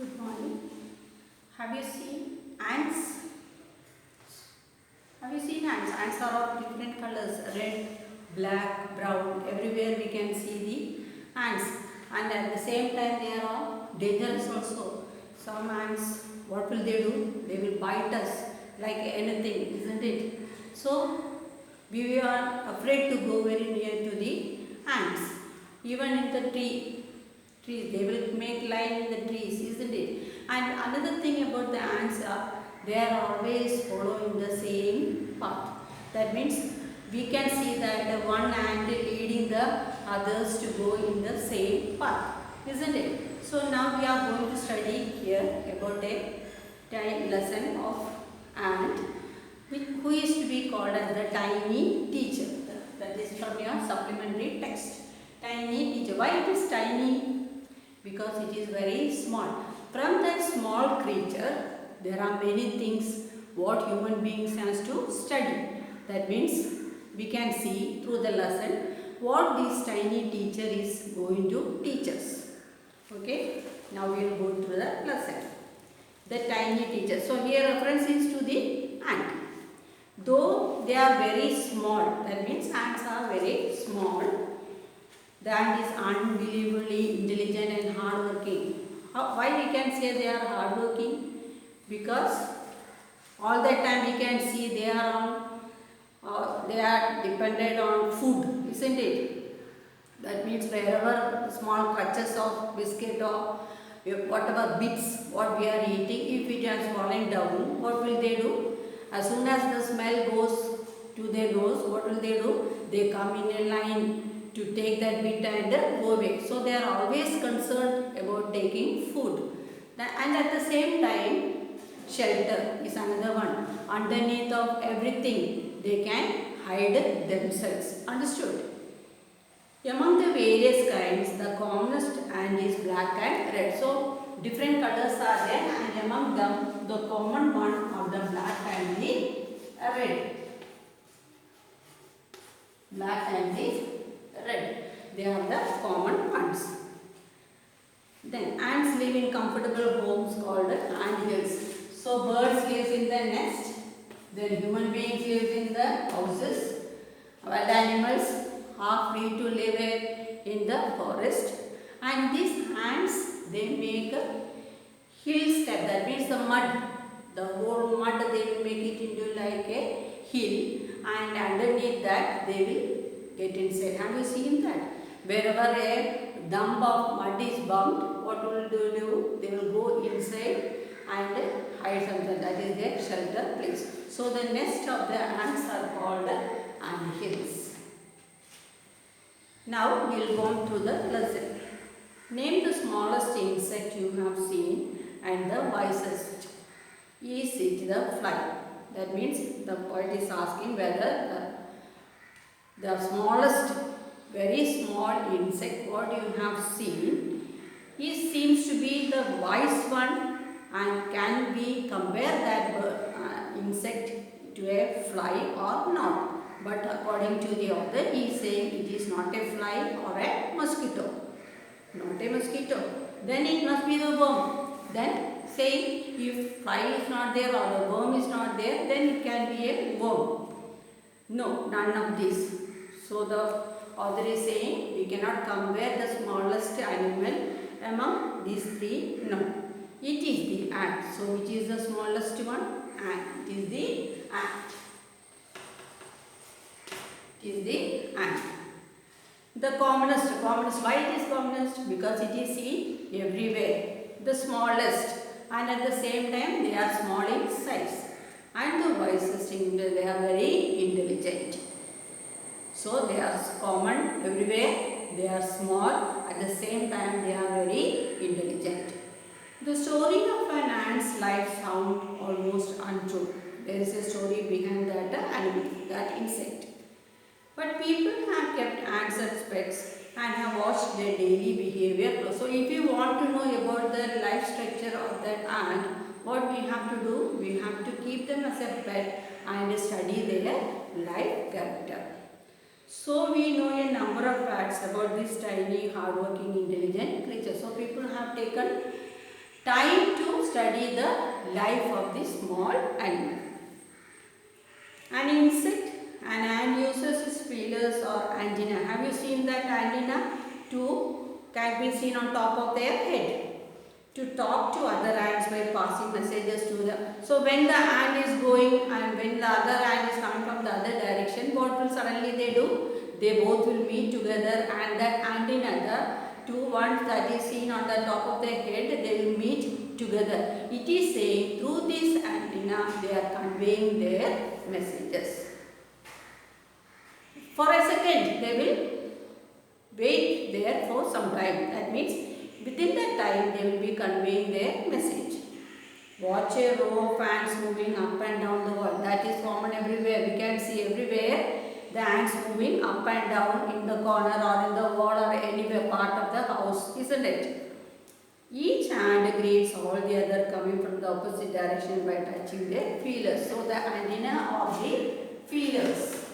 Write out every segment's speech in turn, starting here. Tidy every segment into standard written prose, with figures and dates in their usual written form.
Good morning. Have you seen ants? Have you seen ants? Ants are of different colors, red, black, brown. Everywhere we can see the ants. And at the same time they are all dangerous also. Some ants, what will they do? They will bite us like anything, isn't it? So we are afraid to go very near to the ants. Even in the trees, they will make line in the trees, isn't it? And another thing about the ants are they are always following the same path. That means we can see that the one ant leading the others to go in the same path, isn't it? So now we are going to study here about a tiny lesson of ant who is to be called as the tiny teacher. That is from your supplementary text. Tiny teacher. Why it is tiny? Because it is very small. From that small creature, there are many things what human beings has to study. That means we can see through the lesson what this tiny teacher is going to teach us. Okay, now we will go through the lesson. The tiny teacher. So here reference is to the ant. Though they are very small, that means ants are very small. The ant is unbelievably intelligent and hardworking. Why we can say they are hardworking? Because all the time we can see they are dependent on food, isn't it? That means wherever small clutches of biscuit or whatever bits what we are eating, if it is falling down, what will they do? As soon as the smell goes to their nose, what will they do? They come in a line to take that bit and go away. So they are always concerned about taking food. And at the same time, shelter is another one. Underneath of everything, they can hide themselves. Understood? Among the various kinds, the commonest ant is black and red. So different colors are there, and among them, the common one of the black and the red. Black and the red. They are the common ones. Then ants live in comfortable homes called ant hills. So birds live in the nest. Then human beings live in the houses. Wild animals are free to live in the forest. And these ants, they make a hill step. That means the mud. The whole mud they will make it into like a hill. And underneath that they will get inside. Have you seen that? Wherever a dump of mud is bumped, what will they do? They will go inside and hide something. That is their shelter place. So the nest of the ants are called ant hills. Now we will go on to the lesson. Name the smallest insect you have seen and the wisest. Is it the fly? That means the poet is asking whether the smallest, very small insect what you have seen, it seems to be the wise one, and can we compare that insect to a fly or not? But according to the author, he is saying it is not a fly or a mosquito. Not a mosquito. Then it must be the worm. Then say if fly is not there or the worm is not there, then it can be a worm. No, none of this. So the author is saying we cannot compare the smallest animal among these three. No, it is the ant. So which is the smallest one? Ant. It is the ant. It is the ant. The commonest. Why it is commonest? Because it is seen everywhere. The smallest, and at the same time they are small in size. And the wisest, they are very intelligent. So they are common everywhere, they are small, at the same time they are very intelligent. The story of an ant's life sounds almost untrue. There is a story behind that animal, that insect. But people have kept ants as pets and have watched their daily behavior. So if you want to know about the life structure of that ant, what we have to do? We have to keep them as a pet and study their life character. So we know a number of facts about this tiny, hardworking, intelligent creature. So people have taken Time to study the life of the small animal. An insect, an ant uses its feelers or antenna. Have you seen that antenna? Two can be seen on top of their head to talk to other ants by passing messages to them. So when the ant is going and when the other ant is coming from the other direction, what will suddenly they do? They both will meet together, and that antenna, the two ones that is seen on the top of their head, they will meet together. It is saying through this antenna they are conveying their messages. For a second they will wait there for some time. That means within that time they will be conveying their message. Watch a row of ants moving up and down the wall. That is common everywhere. We can see everywhere the ants moving up and down in the corner or in the wall or anywhere part of the house, isn't it? Each ant greets all the other coming from the opposite direction by touching their feelers. So the antenna of the feelers.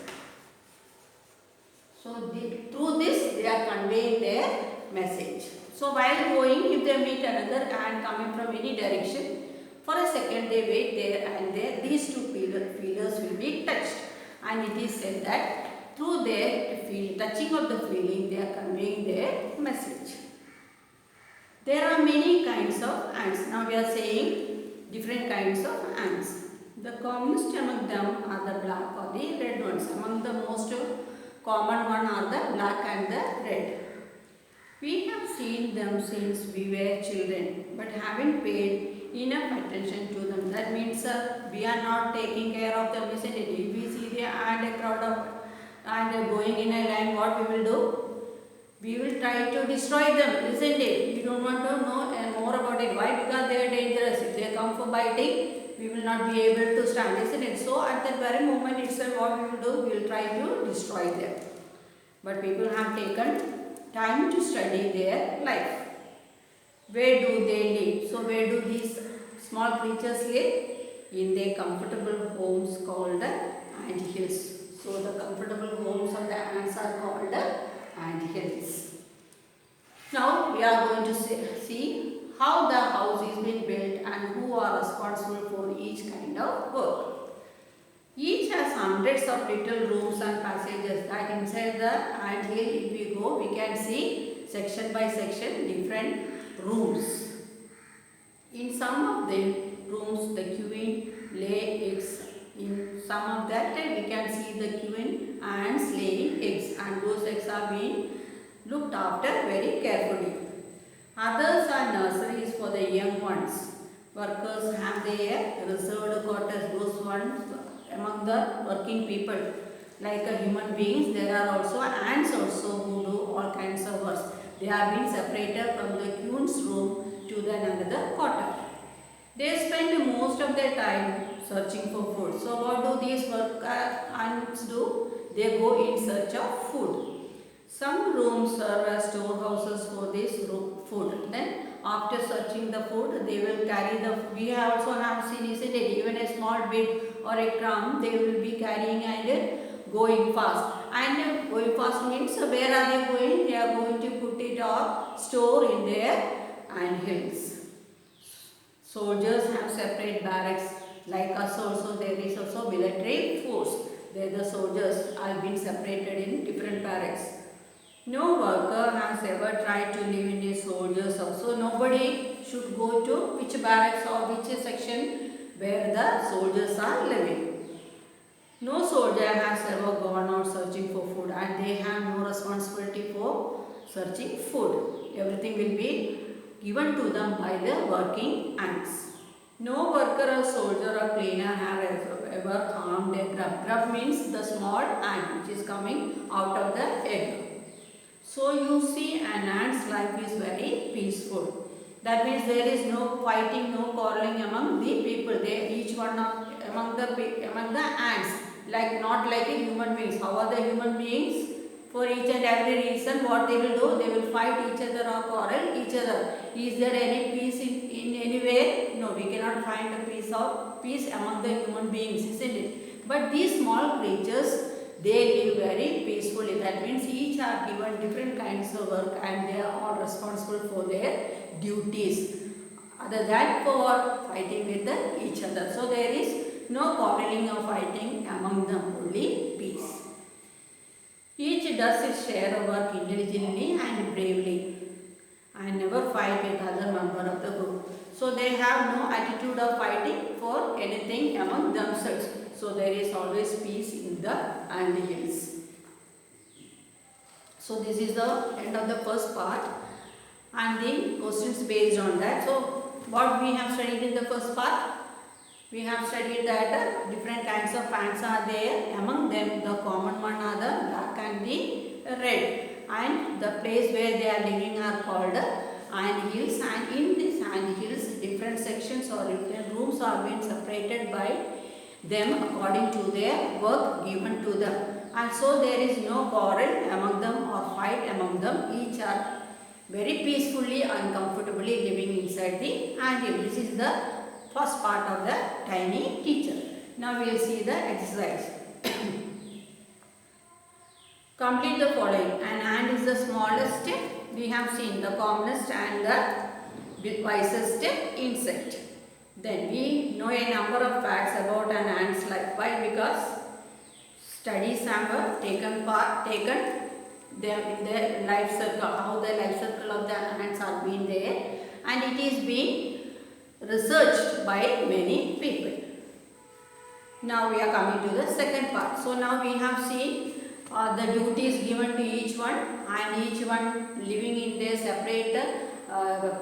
So through this they are conveying their message. So while going, if they meet another ant coming from any direction, for a second they wait there and there these two feelers will be touched. And it is said that through their touching of the feeling they are conveying their message. There are many kinds of ants. Now we are saying different kinds of ants. The commonest among them are the black or the red ones. Among the most common one are the black and the red. We have seen them since we were children, but haven't paid enough attention to them. That means we are not taking care of them, isn't it? If we see the ant, a crowd of ant going in a line, what we will do? We will try to destroy them, isn't it? We don't want to know more about it. Why? Because they are dangerous. If they come for biting, we will not be able to stand, isn't it? So at that very moment itself, what we will do? We will try to destroy them. But people have taken time to study their life. Where do they live? So where do these small creatures live? In their comfortable homes called ant hills. So the comfortable homes of the ants are called ant hills. Now we are going to see how the house is being built and who are responsible for each kind of work. Each has hundreds of little rooms and passages that inside the ant hill, if we go, we can see section by section different rooms. In some of the rooms, the queen lay eggs. In some of that, we can see the queen ants laying eggs, and those eggs are being looked after very carefully. Others are nurseries for the young ones. Workers have their reserved quarters, those ones among the working people. Like human beings, there are also ants also who do all kinds of work. They have been separated from the queen's room to the another quarter. They spend most of their time searching for food. So what do these ants do? They go in search of food. Some rooms serve as storehouses for this food. Then after searching the food, they will carry the food. We also have seen, isn't it, even a small bit or a crumb, they will be carrying and going fast. And going fast means where are they going? They are going to put it or store in their ant hills. Soldiers have separate barracks. Like us also, there is also military force. There the soldiers are being separated in different barracks. No worker has ever tried to live in a soldier's house. So nobody should go to which barracks or which section where the soldiers are living. No soldier has ever gone out searching for food, and they have no responsibility for searching food. Everything will be given to them by the working ants. No worker or soldier or cleaner have ever harmed a grub. Grub means the small ant which is coming out of the egg. So you see, an ant's life is very peaceful. That means there is no fighting, no quarreling among the people. They each one among the ants, like not like a human beings. How are the human beings? For each and every reason, what they will do? They will fight each other or quarrel each other. Is there any peace in any way? No, we cannot find a peace among the human beings, isn't it? But these small creatures, they live very peacefully. That means each are given different kinds of work and they are all responsible for their duties. other than for fighting with each other. So there is no quarreling or fighting among them, only peace. Each does its share of work intelligently and bravely and never fight with other member of the group. So they have no attitude of fighting for anything among themselves. So there is always peace in the ant hills. So this is the end of the first part and the questions based on that. So what we have studied in the first part? We have studied that different kinds of ants are there. Among them the common one are the black and the red. And the place where they are living are called ant hills, and in these ant hills different sections or different rooms are being separated by them according to their work given to them. And so there is no quarrel among them or fight among them. Each are very peacefully and comfortably living inside the ant hill. This is the first part of the tiny teacher. Now we will see the exercise. Complete the following. An ant is the smallest, we have seen, the commonest and the wisest insect. Then we know a number of facts about an ant's life. Why? Because studies have taken them in their life circle, how the life circle of the ants are being there, and it is being researched by many people. Now we are coming to the second part. So now we have seen the duties given to each one, and each one living in their separate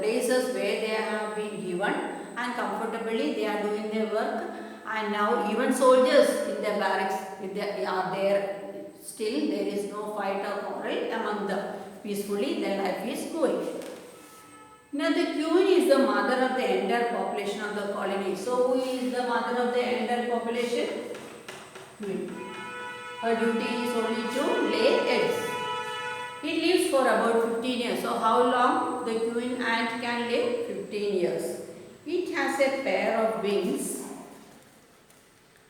places where they have been given, and comfortably they are doing their work. And now even soldiers in their barracks are there. Still there is no fight or quarrel among them. Peacefully their life is going. Now the queen is the mother of the entire population of the colony. So who is the mother of the entire population? Queen. Her duty is only to lay eggs. It lives for about 15 years. So how long the queen ant can live? 15 years. It has a pair of wings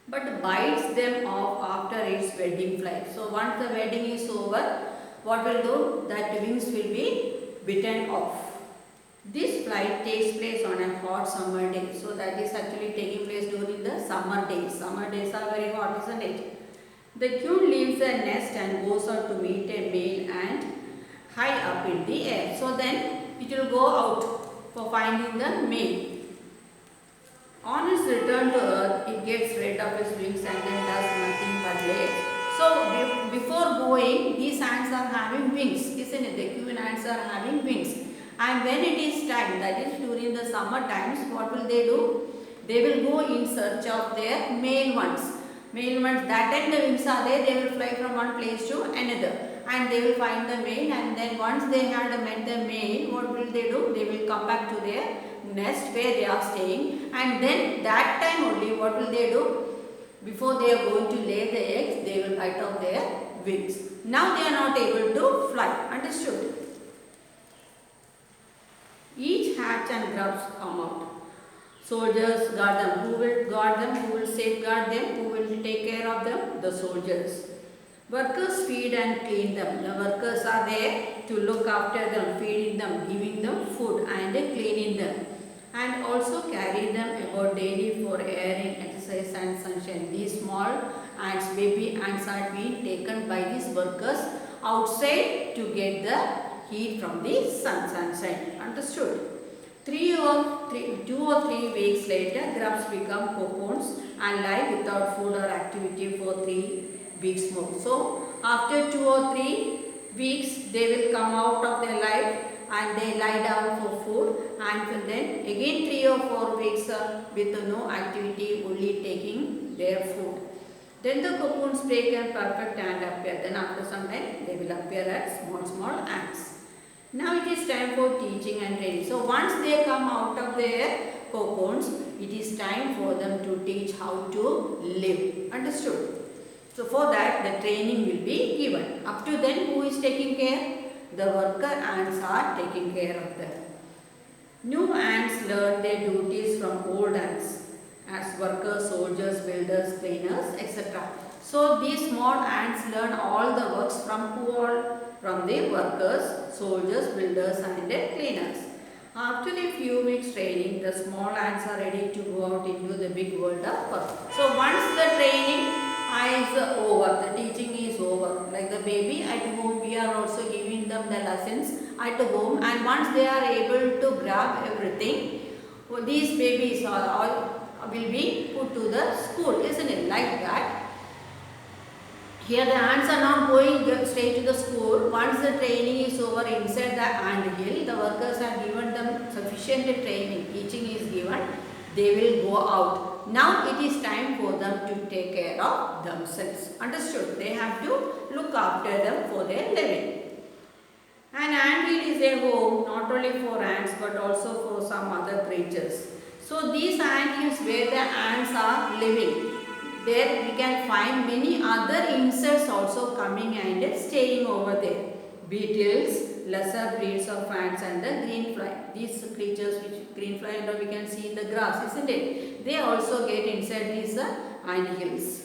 but bites them off after its wedding flight. So once the wedding is over, what will do? That wings will be bitten off. This flight takes place on a hot summer day. So that is actually taking place during the summer days. Summer days are very hot, isn't it? The queen leaves the nest and goes out to meet a male ant high up in the air. So then it will go out for finding the male. On its return to earth, it gets rid of its wings and then does nothing but lay eggs. So before going, these ants are having wings, isn't it? The queen ants are having wings. And when it is time, that is during the summer times, what will they do? They will go in search of their male ones. Male ones, that time the wings are there, they will fly from one place to another. And they will find the male, and then once they had met the male, what will they do? They will come back to their nest where they are staying, and then that time only what will they do? Before they are going to lay the eggs, they will bite off their wings. Now they are not able to fly. Understood? Each hatch and grubs come out. Soldiers guard them. Who will guard them? Who will safeguard them? Who will take care of them? The soldiers. Workers feed and clean them. The workers are there to look after them, feeding them, giving them food and cleaning them, and also carry them about daily for airing, exercise and sunshine. These small ants, baby ants, are being taken by these workers outside to get the heat from the sunshine. Understood? 2 or 3 weeks later, grubs become cocoons and lie without food or activity for 3 weeks more. So after 2 or 3 weeks, they will come out of their life and they lie down for food, and then again 3 or 4 weeks with no activity, only taking their food. Then the cocoons break and perfect and appear. Then after some time they will appear as small ants. Now it is time for teaching and training. So once they come out of their cocoons, it is time for them to teach how to live. Understood? So for that the training will be given. Up to then who is taking care? The worker ants are taking care of them. New ants learn their duties from old ants as workers, soldiers, builders, cleaners, etc. So these small ants learn all the works from who all? From the workers, soldiers, builders and cleaners. After a few weeks training, the small ants are ready to go out into the big world of work. So once the training is over, the teaching is over, like the baby at home, we are also giving them the lessons at home, and once they are able to grab everything, these babies are all will be put to the school, isn't it? Like that. Here the ants are not going straight to the school. Once the training is over inside the ant hill, the workers have given them sufficient training, teaching is given, they will go out. Now it is time for them to take care of themselves. Understood? They have to look after them for their living. An ant hill is a home not only for ants but also for some other creatures. So these ant hills where the ants are living, there we can find many other insects also coming and staying over there. Beetles, lesser breeds of ants and the green fly. These creatures which green fly and we can see in the grass, isn't it? They also get inside these ant hills.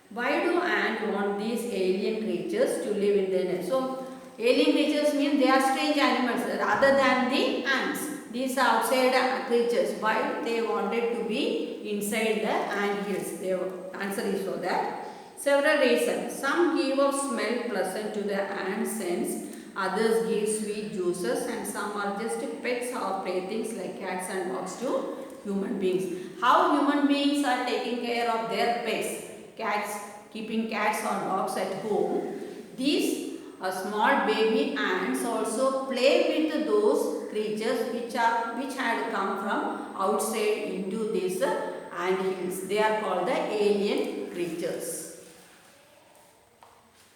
Why do ants want these alien creatures to live in their nest? So alien creatures mean they are strange animals other than the ants. These are outside creatures. Why they wanted to be inside the ant hills? The answer is for that. Several reasons. Some give off smell pleasant to the ant sense. Others give sweet juices, and some are just pets or playthings like cats and dogs to human beings. How human beings are taking care of their pets? Cats, keeping cats or dogs at home. These small baby ants also play with those creatures which had come from outside into these ant hills. They are called the alien creatures.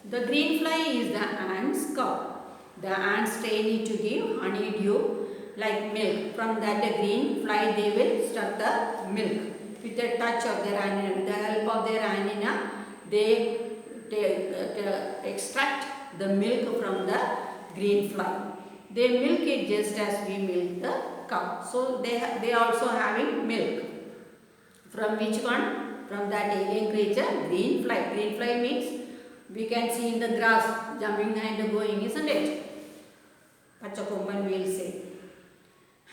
The green fly is the ant's cow. The ants train it to give honeydew like milk. From that green fly they will suck the milk. With the touch of their antenna, with the help of their antenna, they extract the milk from the green fly. They milk it just as we milk the cow. So they also having milk. From which one? From that alien creature, green fly. Green fly means we can see in the grass jumping and going, isn't it? Pachakomban will say.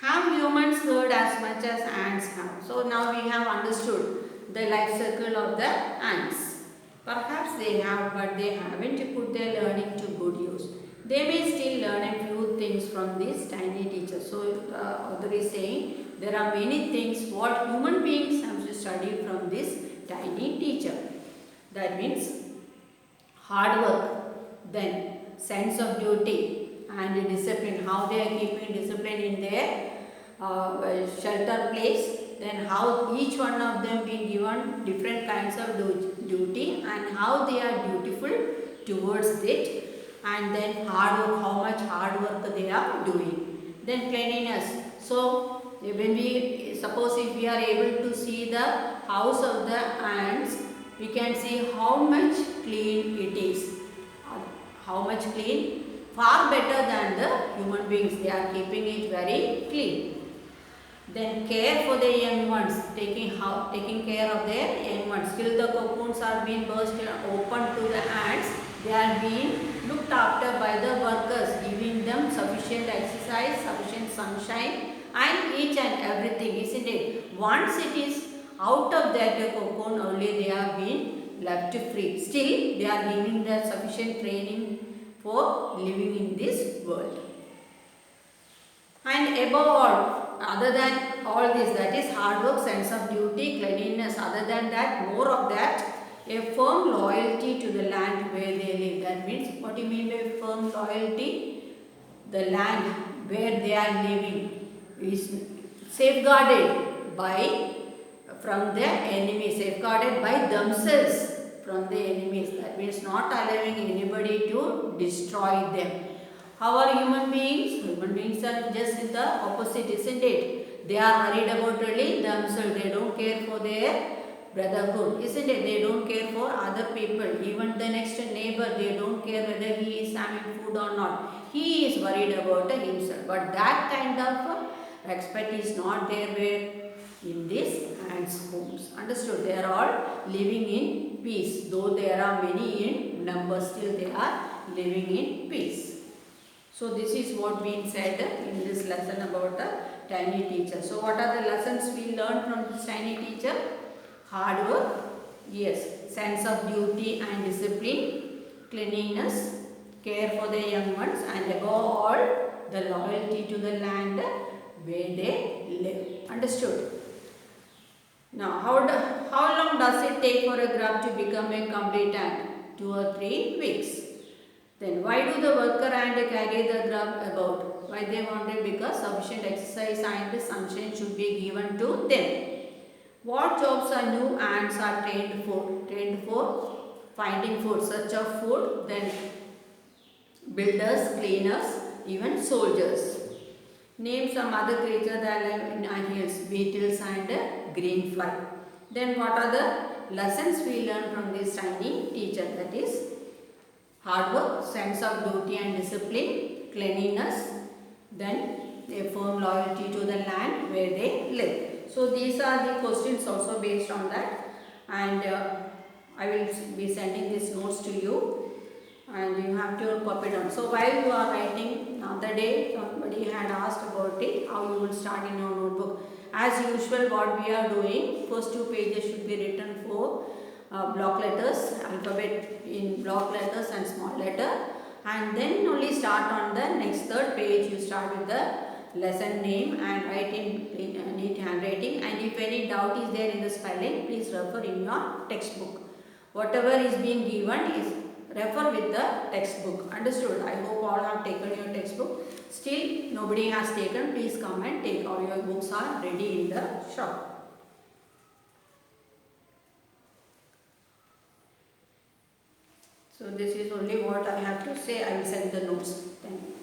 Have humans heard as much as ants have? So now we have understood the life cycle of the ants. Perhaps they have, but they haven't put their learning to good use. They may still learn a few things from these tiny teachers. So author is saying there are many things what human beings have to study from this tiny teacher. That means hard work, then sense of duty and discipline, how they are keeping discipline in their shelter place, then how each one of them being given different kinds of duty and how they are dutiful towards it, and then hard work, how much hard work they are doing. Then cleanliness. So when we suppose if we are able to see the house of the ants, we can see how much clean it is. How much clean? Far better than the human beings. They are keeping it very clean. Then care for the young ones, taking care of their young ones. Till the cocoons are being burst open to the ants, they are being looked after by the workers, giving them sufficient exercise, sufficient sunshine, and each and everything, isn't it? Once it is out of that cocoon, only they are being left free. Still, they are giving the sufficient training for living in this world. And above all, other than all this, that is hard work, sense of duty, cleanliness, other than that, more of that, a firm loyalty to the land where they live. That means, what do you mean by firm loyalty? The land where they are living is safeguarded from their enemies, safeguarded by themselves from the enemies. That means not allowing anybody to destroy them. How are human beings? Human beings are just the opposite, isn't it? They are worried about really themselves. They don't care for their brotherhood, isn't it? They don't care for other people. Even the next neighbor, they don't care whether he is having food or not. He is worried about himself. But that kind of respect is not there where in these ants' homes. Understood? They are all living in peace. Though there are many in number, still they are living in peace. So this is what being said in this lesson about the tiny teacher. So what are the lessons we learned from this tiny teacher? Hard work, yes, sense of duty and discipline, cleanliness, care for the young ones, and above all, the loyalty to the land where they live. Understood? Now, how long does it take for a grub to become a complete ant? 2 or 3 weeks. Then why do the worker ant carry the grub about? Why they wanted? Because sufficient exercise and sunshine should be given to them. What jobs are new ants are trained for? Trained for finding food, search of food, then builders, cleaners, even soldiers. Name some other creatures that live in ant hills, beetles and green fly. Then what are the lessons we learn from this tiny teacher? That is hard work, sense of duty and discipline, cleanliness, then a firm loyalty to the land where they live. So these are the questions also based on that, and I will be sending these notes to you and you have to copy down. So while you are writing, the other day somebody had asked about it, how you will start in your notebook. As usual, what we are doing, first 2 pages should be written for block letters, alphabet in block letters and small letter, and then only start on the next 3rd page. You start with the lesson name and write in neat handwriting, and if any doubt is there in the spelling, please refer in your textbook. Whatever is being given is refer with the textbook. Understood? I hope all have taken your textbook. Still nobody has taken, please come and take. All your books are ready in the shop. So this is only what I have to say. I will send the notes. Thank you.